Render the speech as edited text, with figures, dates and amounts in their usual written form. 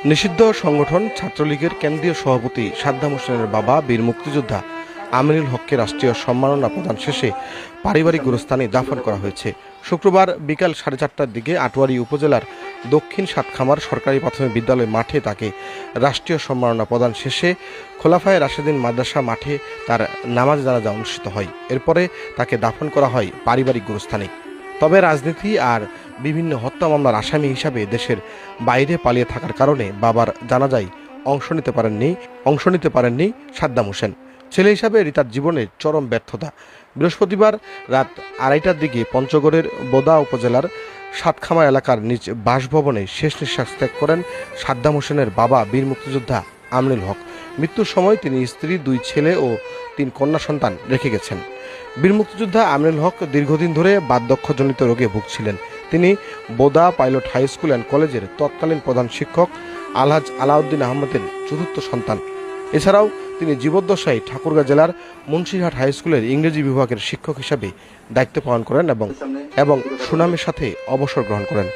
নিষিদ্ধ সংগঠন ছাত্রলীগের কেন্দ্রীয় সভাপতি সাদ্দাম হোসেনের বাবা বীর মুক্তিযোদ্ধা আমিনুল হককে রাষ্ট্রীয় সম্মাননা প্রদান শেষে পারিবারিক গোরস্থানে দাফন করা হয়েছে। শুক্রবার বিকাল 4:30টার দিকে আটোয়ারী উপজেলার দক্ষিণ সাতখামার সরকারি প্রাথমিক বিদ্যালয় মাঠে তাকে রাষ্ট্রীয় সম্মাননা প্রদান শেষে খোলাফায়ে রাশেদিন মাদ্রাসা মাঠে তার নামাজ জানাজা অনুষ্ঠিত হয়। এরপরে তাকে দাফন করা হয় পারিবারিক গোরস্থানে। তবে রাজনীতি আর বিভিন্ন হত্যা মামলার আসামি হিসাবে দেশের বাইরে পালিয়ে থাকার কারণে বাবার জানাজায় অংশ নিতে পারেননি সাদ্দাম হোসেন। ছেলে হিসাবে রিতার জীবনের চরম ব্যর্থতা। বৃহস্পতিবার রাত 2:30টার দিকে পঞ্চগড়ের বোদা উপজেলার সাতখামা এলাকার নিজ বাসভবনে শেষ নিঃশ্বাস ত্যাগ করেন সাদ্দাম হোসেনের বাবা বীর মুক্তিযোদ্ধা আমিনুল হক। মৃত্যুর সময় তিনি স্ত্রী, 2 ছেলে ও 3 কন্যা সন্তান রেখে গেছেন। বীর মুক্তিযোদ্ধা আমিনুল হক দীর্ঘদিন ধরে বার্ধক্যজনিত রোগে ভুগছিলেন। তিনি Boda pilot high school and কলেজের তৎকালীন প্রধান শিক্ষক আলহাজ আলাউদ্দিন আহমেদের চতুর্থ সন্তান। এছাড়াও তিনি জীবদ্দশায় ঠাকুরগাঁ জেলার মুন্সিরহাট হাই স্কুলের ইংরেজি বিভাগের শিক্ষক হিসাবে দায়িত্ব পালন করেন এবং সুনামের সাথে অবসর গ্রহণ করেন।